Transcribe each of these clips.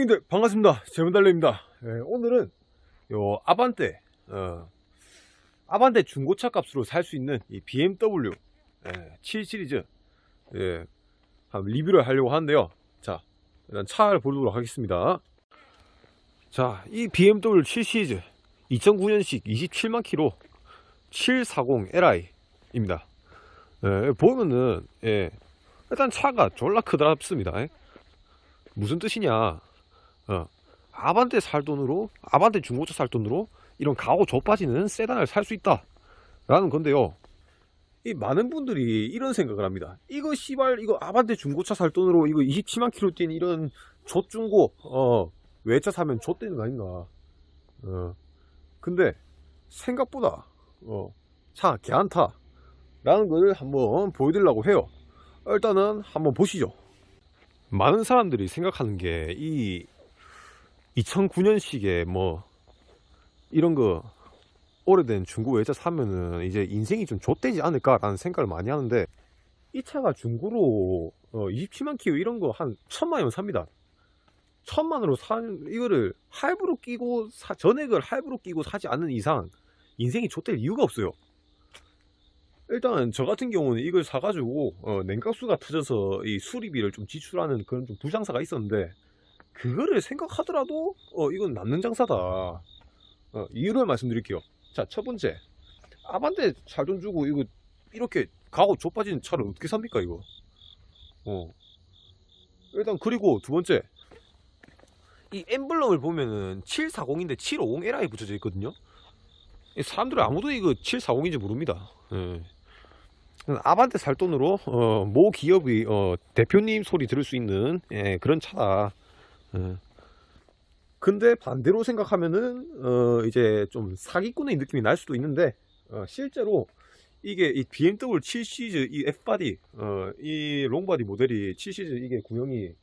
형님들 반갑습니다. 재문달래입니다. 오늘은 요 아반떼 중고차 값으로 살 수 있는 이 BMW 7 시리즈 한번 리뷰를 하려고 하는데요. 자, 일단 차를 보도록 하겠습니다. 자, 이 BMW 7 시리즈 2009년식 27만 킬로 740Li 입니다. 보면은 일단 차가 졸라 크답습니다. 무슨 뜻이냐? 아반떼 살 돈으로, 아반떼 중고차 살 돈으로 이런 가오 좆빠지는 세단을 살 수 있다 라는 건데요. 이 많은 분들이 이런 생각을 합니다. 이거 씨발 이거 아반떼 중고차 살 돈으로 이거 27만 킬로 뛴 이런 좆중고 외차 사면 좆되는 거 아닌가. 근데 생각보다 차 개안타 라는 걸 한번 보여드리려고 해요. 일단은 한번 보시죠. 많은 사람들이 생각하는 게 이 2009년식에 뭐 이런 거 오래된 중고 외차 사면은 이제 인생이 좀 좆되지 않을까라는 생각을 많이 하는데, 이 차가 중고로 27만 킬로 이런 거 한 1000만이면 삽니다. 1000만으로 산 이거를 할부로 끼고 전액을 할부로 끼고 사지 않는 이상 인생이 좆될 이유가 없어요. 일단 저 같은 경우는 이걸 사가지고 냉각수가 터져서 이 수리비를 좀 지출하는 그런 좀 부장사가 있었는데, 그거를 생각하더라도 이건 남는 장사다. 이유를 말씀드릴게요. 자, 첫 번째, 아반떼 살 돈 주고 이거 이렇게 가고 좆빠진 차를 어떻게 삽니까 이거. 일단 그리고 두 번째, 이 엠블럼을 보면은 740인데 750Li 붙여져 있거든요. 사람들은 아무도 이거 740인지 모릅니다. 아반떼 살 돈으로 모 기업의 대표님 소리 들을 수 있는 그런 차다. 근데 반대로 생각하면은 이제 좀 사기꾼의 느낌이 날 수도 있는데, 실제로 이게 이 BMW 7 시리즈 이 F바디 이 롱바디 모델이 7 시리즈 이게 구형이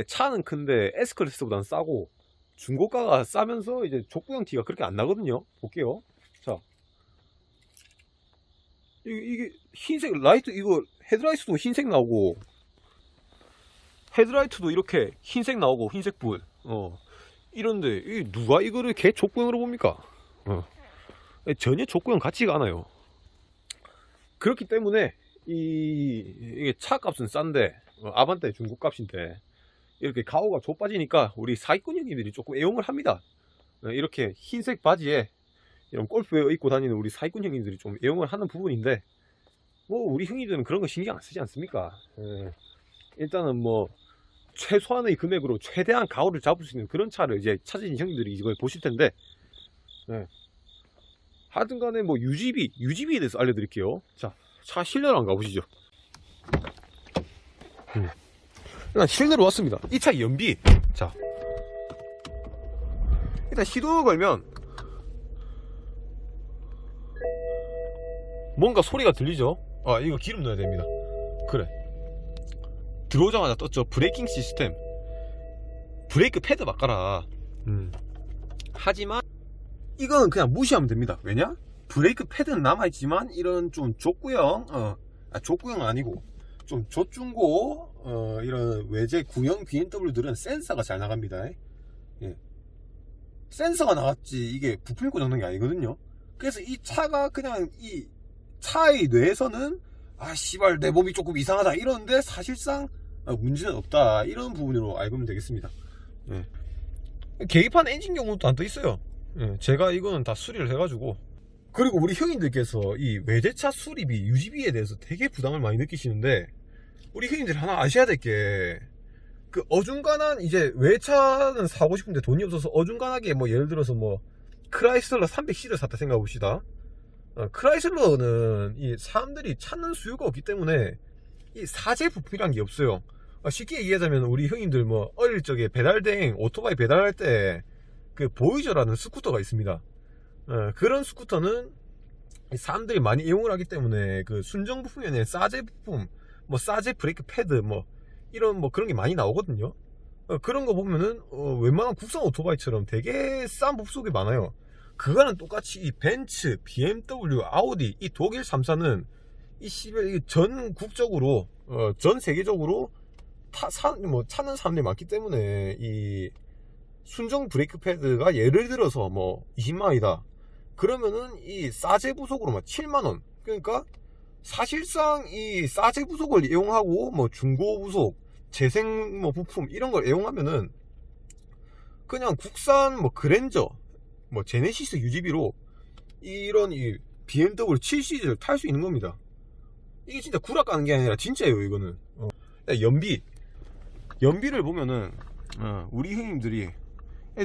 차는 큰데 S클래스보다는 싸고 중고가가 싸면서 이제 족구형 티가 그렇게 안 나거든요. 볼게요. 자, 이게 흰색 라이트, 이거 헤드라이트도 흰색 나오고, 헤드라이트도 이렇게 흰색 나오고, 흰색 불 이런데 누가 이거를 개 족구형으로 봅니까? 전혀 족구형 같지가 않아요. 그렇기 때문에 이게 차 값은 싼데 아반떼 중고 값인데 이렇게 가오가 좆빠지니까 우리 사기꾼 형님들이 조금 애용을 합니다. 이렇게 흰색 바지에 이런 골프웨어 입고 다니는 우리 사기꾼 형님들이 좀 애용을 하는 부분인데, 뭐 우리 형님들은 그런 거 신경 안 쓰지 않습니까? 일단은 뭐 최소한의 금액으로 최대한 가오를 잡을 수 있는 그런 차를 이제 찾으신 형님들이 이걸 보실 텐데, 하여튼 간에 뭐 UGB에 대해서 알려드릴게요. 자, 차 실내로 한번 가보시죠. 일단 실내로 왔습니다. 이 차 연비, 자, 일단 시동을 걸면 뭔가 소리가 들리죠? 아, 이거 기름 넣어야 됩니다. 그래, 들어오자마자 떴죠. 브레이킹 시스템, 브레이크 패드 바꿔라. 하지만 이거는 그냥 무시하면 됩니다. 왜냐? 브레이크 패드는 남아있지만 이런 좀 족구형, 족구형은 아니고 좀 족중고 이런 외제 구형 BMW들은 센서가 잘 나갑니다. 센서가 나갔지 이게 부품 고장 난 게 아니거든요. 그래서 이 차가 그냥 이 차의 뇌에서는 아 씨발 내 몸이 조금 이상하다 이러는데 사실상 문제는 없다, 이런 부분으로 알면 되겠습니다. 계기판 엔진 경우도 안 떠 있어요. 제가 이거는 다 수리를 해가지고. 그리고 우리 형님들께서 이 외제차 수리비, 유지비에 대해서 되게 부담을 많이 느끼시는데, 우리 형님들 하나 아셔야 될 게, 그 어중간한 이제 외차는 사고 싶은데 돈이 없어서 어중간하게 뭐 예를 들어서 뭐 크라이슬러 300C를 샀다 생각해 봅시다. 크라이슬러는 이 사람들이 찾는 수요가 없기 때문에 이 사제 부품이란 게 없어요. 쉽게 얘기하자면 우리 형님들 뭐 어릴 적에 배달대행 오토바이 배달할 때 그 보이저라는 스쿠터가 있습니다. 그런 스쿠터는 사람들이 많이 이용을 하기 때문에 그 순정 부품에 사제 부품, 뭐 사제 브레이크 패드 뭐 이런 뭐 그런 게 많이 나오거든요. 그런 거 보면은 웬만한 국산 오토바이처럼 되게 싼 부속이 많아요. 그거는 똑같이 이 벤츠, BMW, 아우디 이 독일 3사는 이 시벨 전국적으로 전 세계적으로 찾는 사람들이 많기 때문에 이 순정 브레이크 패드가 예를 들어서 뭐 20만원이다 그러면은 이 싸제 부속으로 막 7만원, 그러니까 사실상 이 싸제 부속을 이용하고 뭐 중고 부속, 재생 뭐 부품 이런 걸 이용하면은 그냥 국산 뭐 그랜저, 뭐 제네시스 UGB로 이런 이 BMW 7 시리즈를 탈 수 있는 겁니다. 이게 진짜 구락 가는 게 아니라 진짜예요. 이거는 연비를 보면은 우리 형님들이,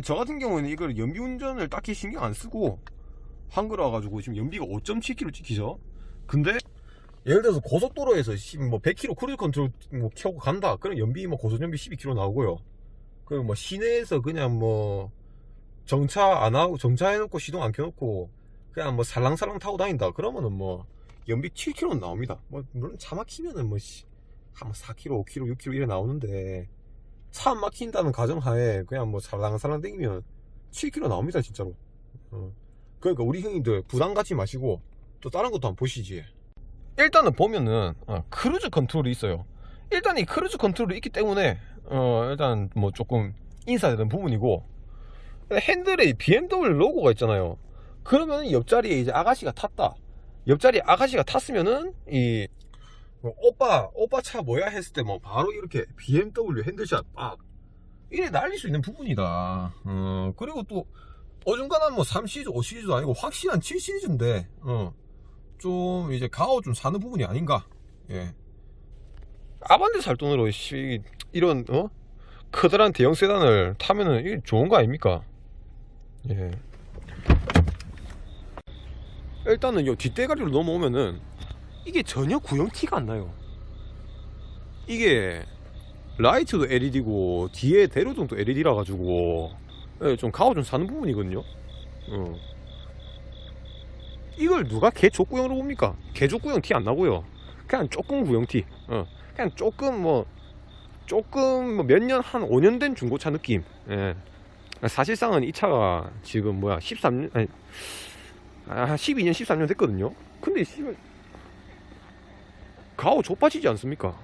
저 같은 경우는 이걸 연비 운전을 딱히 신경 안 쓰고 한 거라 가지고 지금 연비가 5.7km 찍히죠. 근데 예를 들어서 고속도로에서 뭐 100km 크루즈 컨트롤 뭐 켜고 간다, 그럼 연비 뭐 고속 연비 12km 나오고요. 그리고 뭐 시내에서 그냥 뭐 정차 안 하고, 정차해놓고 시동 안 켜놓고 그냥 뭐 살랑살랑 타고 다닌다 그러면은 뭐 연비 7km는 나옵니다. 뭐 물론 차 막히면은 뭐 한 4km, 5km, 6km 이래 나오는데, 차 안 막힌다는 가정하에 그냥 뭐 살랑살랑 댕기면 7km 나옵니다 진짜로. 그러니까 우리 형님들 부담 갖지 마시고 또 다른 것도 한번 보시지. 일단은 보면은 크루즈 컨트롤이 있어요. 일단 이 크루즈 컨트롤이 있기 때문에 일단 뭐 조금 인사되는 부분이고, 핸들에 BMW 로고가 있잖아요. 그러면 옆자리에 이제 아가씨가 탔다, 옆자리에 아가씨가 탔으면은 이 오빠 차 뭐야 했을 때 뭐 바로 이렇게 BMW 핸들샷 빡 이래 날릴 수 있는 부분이다. 그리고 또 어중간한 뭐 3시리즈 5시리즈도 아니고 확실한 7시리즈인데 좀 이제 가오 좀 사는 부분이 아닌가. 예. 아반떼 살 돈으로 이런 커다란 대형 세단을 타면은 이게 좋은 거 아닙니까? 예. 일단은 요 뒷대가리로 넘어오면은 이게 전혀 구형 티가 안 나요. 이게 라이트도 LED고 뒤에 대로등도 LED라 가지고 좀 가오 좀 사는 부분이거든요. 이걸 누가 개족구형으로 봅니까? 개족구형 티 안 나고요. 그냥 조금 구형 티. 그냥 조금 뭐 몇 년, 한 5년 된 중고차 느낌. 예. 사실상은 이 차가 지금 13년 아니 12년 13년 됐거든요. 근데 가오 좁아지지 않습니까?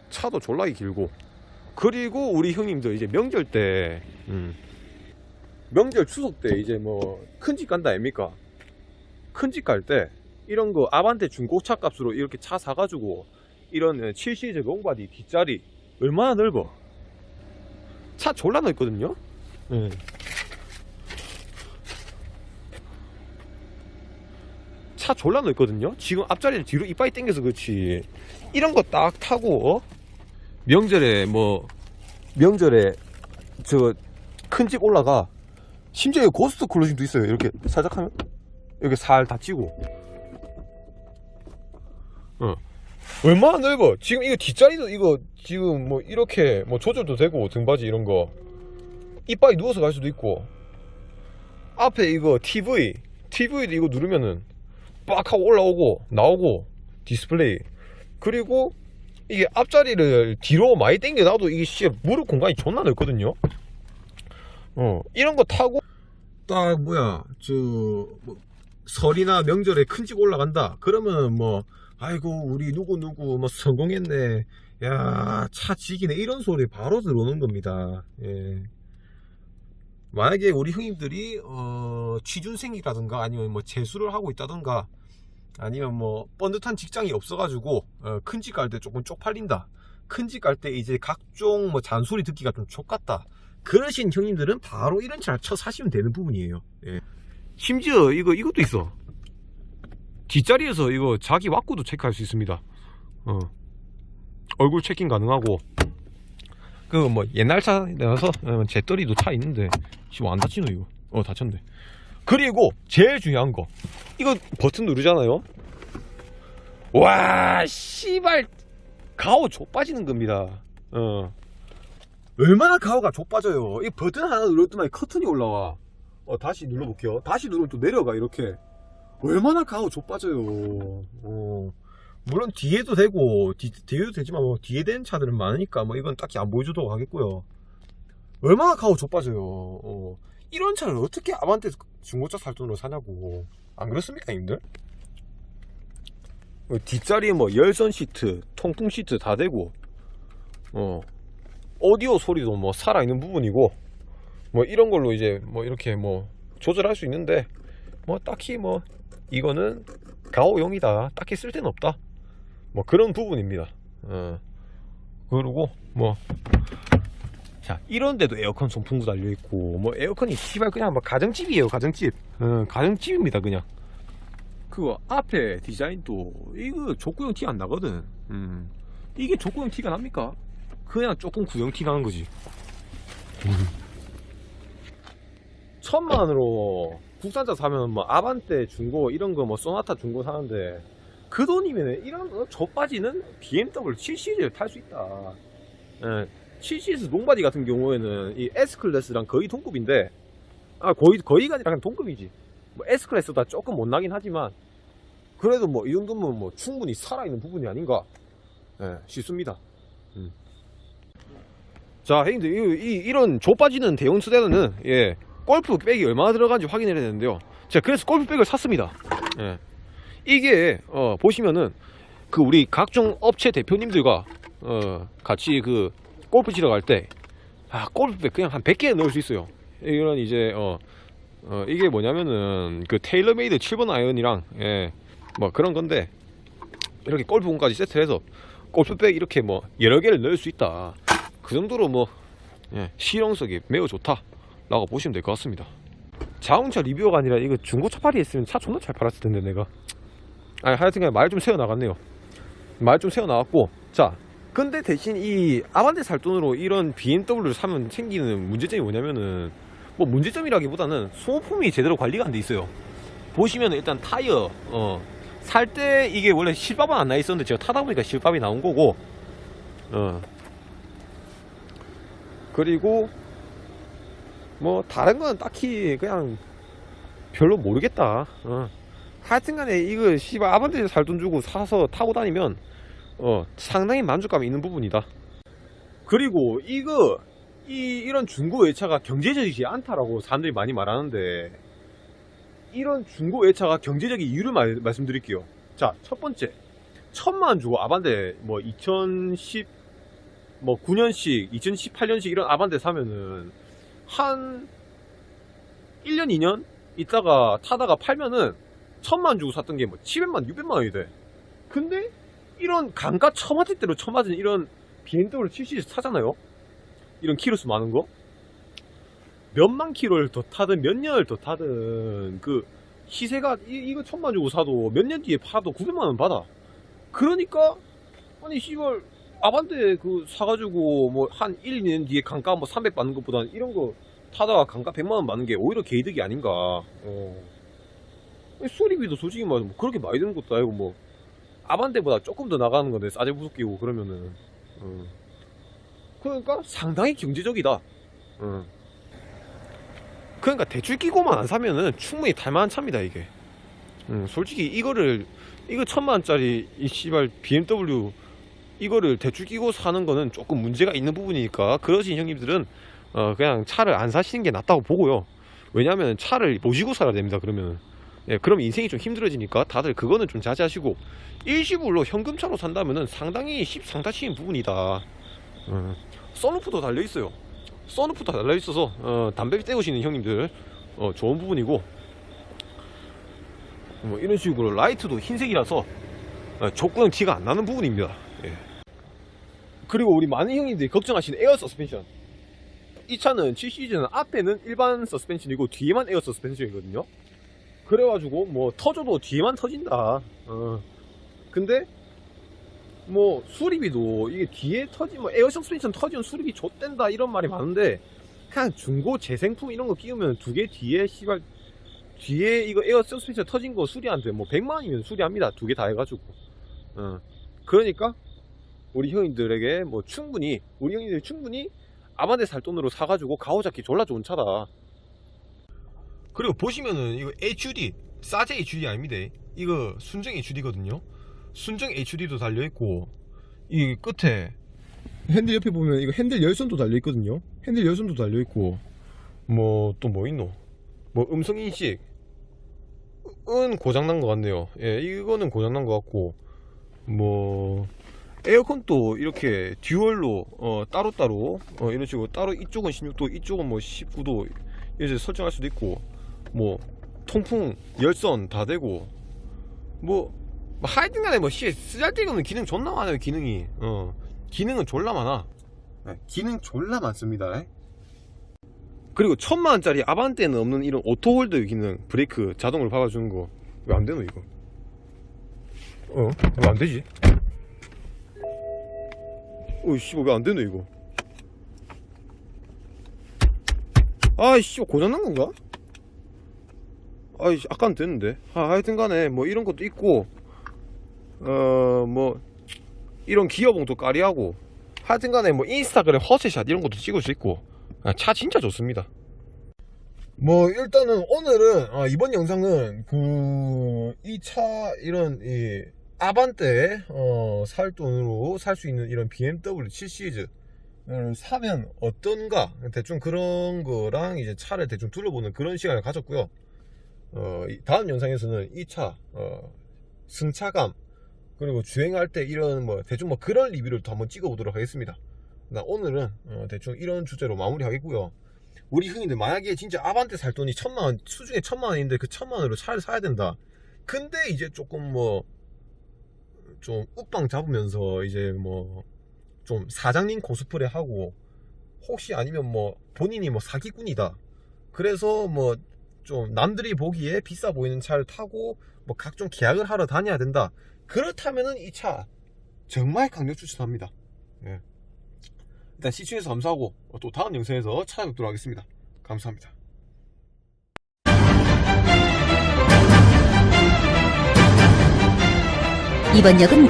차도 졸라게 길고. 그리고 우리 형님들 이제 명절 때 명절 추석 때 이제 뭐 큰 집 간다 아닙니까? 큰 집 갈 때 이런 거 아반떼 중고차 값으로 이렇게 차 사가지고 이런 7시리즈 롱바디 뒷자리 얼마나 넓어. 차 졸라 넓거든요. 차 졸라 넓거든요. 지금 앞자리를 뒤로 이빨이 당겨서 그렇지, 이런 거 딱 타고 명절에 저 큰 집 올라가. 심지어 고스트 클로징도 있어요. 이렇게 살짝 하면 이렇게 살 닫히고. 얼마나 넓어. 지금 이거 뒷자리도 이거 지금 뭐 이렇게 뭐 조절도 되고, 등받이 이런 거 이빨이 누워서 갈 수도 있고, 앞에 이거 TV도 이거 누르면은 빡 하고 올라오고 나오고 디스플레이. 그리고 이게 앞자리를 뒤로 많이 당겨 놔도 이게 무릎 공간이 존나 넓거든요. 이런 거 타고 딱 설이나 명절에 큰 집 올라간다 그러면 뭐 아이고 우리 누구 뭐 성공했네, 야 차 지기네, 이런 소리 바로 들어오는 겁니다. 예. 만약에 우리 형님들이 취준생이라든가 아니면 뭐 재수를 하고 있다든가 아니면 뭐 뻔듯한 직장이 없어가지고 큰 집 갈 때 조금 쪽팔린다, 큰 집 갈 때 이제 각종 뭐 잔소리 듣기가 좀 족같다, 그러신 형님들은 바로 이런 차를 쳐 사시면 되는 부분이에요. 예. 심지어 이것도 있어. 뒷자리에서 이거 자기 왁구도 체크할 수 있습니다. 얼굴 체킹 가능하고. 그 뭐 옛날 차라서 재떨이도 차 있는데 지금 안 다치노 이거. 다쳤네. 그리고 제일 중요한 거, 이거 버튼 누르잖아요. 와 씨발 가오 좆빠지는 겁니다. 얼마나 가오가 좆빠져요. 이 버튼 하나 눌렀더니 커튼이 올라와. 다시 눌러볼게요. 다시 누르면 또 내려가. 이렇게 얼마나 가오 좆빠져요. 물론 뒤에도 되고 뒤에도 되지만 뭐 뒤에 된 차들은 많으니까 뭐 이건 딱히 안 보여줘도 하겠고요. 얼마나 가오 좆빠져요. 이런 차를 어떻게 아반떼 중고차 살 돈으로 사냐고. 안 그렇습니까 님들? 뒷자리에 뭐 열선 시트, 통풍 시트 다 되고, 오디오 소리도 뭐 살아있는 부분이고, 뭐 이런 걸로 이제 뭐 이렇게 뭐 조절할 수 있는데, 뭐 딱히 뭐 이거는 가오용이다, 딱히 쓸 데는 없다, 뭐 그런 부분입니다. 그리고 뭐 자, 이런데도 에어컨 송풍구 달려있고, 뭐 에어컨이 씨발 그냥 뭐 가정집이에요, 가정집. 가정집입니다, 그냥. 그거 앞에 디자인도 이거 족구형 티 안 나거든. 이게 족구형 티가 납니까? 그냥 조금 구형 티 나는 거지. 1,000만원으로 국산차 사면 뭐 아반떼 중고 이런 거 뭐 소나타 중고 사는데, 그 돈이면 이런 좆빠지는 BMW 7시리즈를 탈 수 있다. 7시리즈 롱바디 같은 경우에는 이 S클래스랑 거의 동급인데, 거의가 아니라 그냥 동급이지. 뭐 S클래스보다 조금 못 나긴 하지만, 그래도 뭐 이 정도면 뭐 충분히 살아있는 부분이 아닌가 싶습니다. 자, 형님들, 이런 좆빠지는 대형 세단은 골프백이 얼마나 들어간지 확인해야 되는데요. 제가 그래서 골프백을 샀습니다. 이게 보시면은 그 우리 각종 업체 대표님들과 같이 그 골프 치러 갈 때 골프백 그냥 한 100개 넣을 수 있어요. 이런 이제 이게 뭐냐면은 그 테일러메이드 7번 아이언이랑 뭐 그런 건데, 이렇게 골프공까지 세트해서 골프백 이렇게 뭐 여러 개를 넣을 수 있다. 그 정도로 뭐 실용성이 매우 좋다 라고 보시면 될 것 같습니다. 자동차 리뷰가 아니라 이거 중고차 팔이 했으면 차 존나 잘 팔았을 텐데 내가. 하여튼 말 좀 세워 나갔네요. 말 좀 세워 나갔고, 자, 근데 대신 이 아반떼 살 돈으로 이런 BMW를 사면 생기는 문제점이 뭐냐면은, 뭐 문제점이라기보다는 소모품이 제대로 관리가 안 돼 있어요. 보시면 일단 타이어 살 때 이게 원래 실밥은 안 나 있었는데 제가 타다 보니까 실밥이 나온 거고, 그리고 뭐 다른 건 딱히 그냥 별로 모르겠다. 하여튼간에 이거 씨발 아반떼 살 돈 주고 사서 타고 다니면 상당히 만족감이 있는 부분이다. 그리고 이런 중고 외차가 경제적이지 않다라고 사람들이 많이 말하는데, 이런 중고 외차가 경제적인 이유를 말씀드릴게요. 자, 첫 번째, 1,000만원 주고 아반떼 뭐 2010 뭐 9년식 2018년식 이런 아반떼 사면은 한 1년 2년 있다가 타다가 팔면은 1,000만원 주고 샀던 게 뭐 700만원 600만원이 돼. 근데 이런 강가 처맞을대로 처맞은 이런 BMW 7시리즈 타잖아요. 이런 키로수 많은 거 몇만 킬로를 더 타든 몇 년을 더 타든 그 시세가 이거 1,000만원 주고 사도 몇 년 뒤에 팔아도 900만원 받아. 그러니까 아니 씨발 아반떼 그 사가지고 뭐 한 1, 2년 뒤에 강가 뭐 300 받는 것보다는 이런 거 타다가 강가 100만원 받는 게 오히려 개이득이 아닌가. 수리비도 솔직히 말해서 뭐 그렇게 많이 드는 것도 아니고, 뭐 아반떼보다 조금 더 나가는 건데 싸제 부속 끼고 그러면은 그러니까 상당히 경제적이다. 그러니까 대출 끼고만 안 사면은 충분히 탈만한 차입니다 이게. 솔직히 이거 1,000만원짜리 이 씨발 BMW 이거를 대출 끼고 사는 거는 조금 문제가 있는 부분이니까, 그러신 형님들은 그냥 차를 안 사시는 게 낫다고 보고요. 왜냐하면 차를 모시고 살아야 됩니다. 그러면 그럼 인생이 좀 힘들어지니까 다들 그거는 좀 자제하시고, 일시불로 현금차로 산다면은 상당히 상타치인 부분이다. 선루프도 달려있어요. 선루프도 달려있어서 담배 때우시는 형님들 좋은 부분이고, 뭐 이런 식으로 라이트도 흰색이라서 족구형 티가 안 나는 부분입니다. 그리고 우리 많은 형님들이 걱정하시는 에어 서스펜션, 이 차는 7시리즈는 앞에는 일반 서스펜션이고 뒤에만 에어 서스펜션이거든요. 그래가지고 뭐 터져도 뒤에만 터진다. 근데 뭐 수리비도 이게 뒤에 뭐 에어 서스펜션 터지면 수리비 좆된다 이런 말이 많은데, 그냥 중고 재생품 이런 거 끼우면 두 개 뒤에 씨발 뒤에 이거 에어 서스펜션 터진 거 수리하는데 뭐 100만원이면 수리합니다. 두 개 다 해가지고. 그러니까 우리 형님들에게 뭐 충분히 아반떼 살 돈으로 사가지고 가오잡기 졸라 좋은 차다. 그리고 보시면은 이거 HUD 싸제 HUD 아닙니다. 이거 순정 HUD거든요. 순정 HUD도 달려있고, 이 끝에 핸들 옆에 보면 이거 핸들 열선도 달려있거든요. 핸들 열선도 달려있고, 뭐 또 뭐 있노, 뭐 음성인식 은 고장난 것 같네요. 이거는 고장난 것 같고, 뭐 에어컨도 이렇게 듀얼로 따로따로 이런 식으로 따로 이쪽은 16도 이쪽은 뭐 19도 이렇게 설정할 수도 있고, 뭐 통풍 열선 다 되고, 뭐 하여튼간에 뭐 쓰잘데기 없는 기능 존나 많아요. 기능이 기능은 졸라 많아. 네, 기능 졸라 많습니다. 그리고 1000만원짜리 아반떼는 없는 이런 오토홀드 기능, 브레이크 자동으로 박아주는 거 왜 안 되노 이거? 왜 안 되지? 씨발 왜 안 되노 이거? 아이씨 고장난 건가? 아이씨 아까는 됐는데. 하여튼간에 뭐 이런 것도 있고, 뭐 이런 기어봉도 까리하고, 하여튼간에 뭐 인스타그램 허세샷 이런 것도 찍을 수 있고, 차 진짜 좋습니다. 뭐 일단은 오늘은 이번 영상은 이 차 이런 이 아반떼 살 돈으로 살 수 있는 이런 BMW 7 시리즈를 사면 어떤가 대충 그런 거랑 이제 차를 대충 둘러보는 그런 시간을 가졌고요. 다음 영상에서는 이 차 승차감 그리고 주행할 때 이런 뭐 대충 뭐 그런 리뷰를 또 한번 찍어 보도록 하겠습니다. 오늘은 대충 이런 주제로 마무리하겠고요. 우리 흔히들 만약에 진짜 아반떼 살 돈이 1000만원, 수중에 1000만원인데 그 1000만원으로 차를 사야 된다. 근데 이제 조금 뭐 좀 우빵 잡으면서 이제 뭐 좀 사장님 코스프레 하고, 혹시 아니면 뭐 본인이 뭐 사기꾼이다, 그래서 뭐 좀 남들이 보기에 비싸 보이는 차를 타고 뭐 각종 계약을 하러 다녀야 된다, 그렇다면은 이 차 정말 강력 추천합니다. 네. 일단 시청해주셔서 감사하고 또 다음 영상에서 찾아뵙도록 하겠습니다. 감사합니다. 이번 역은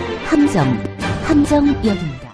함정역입니다.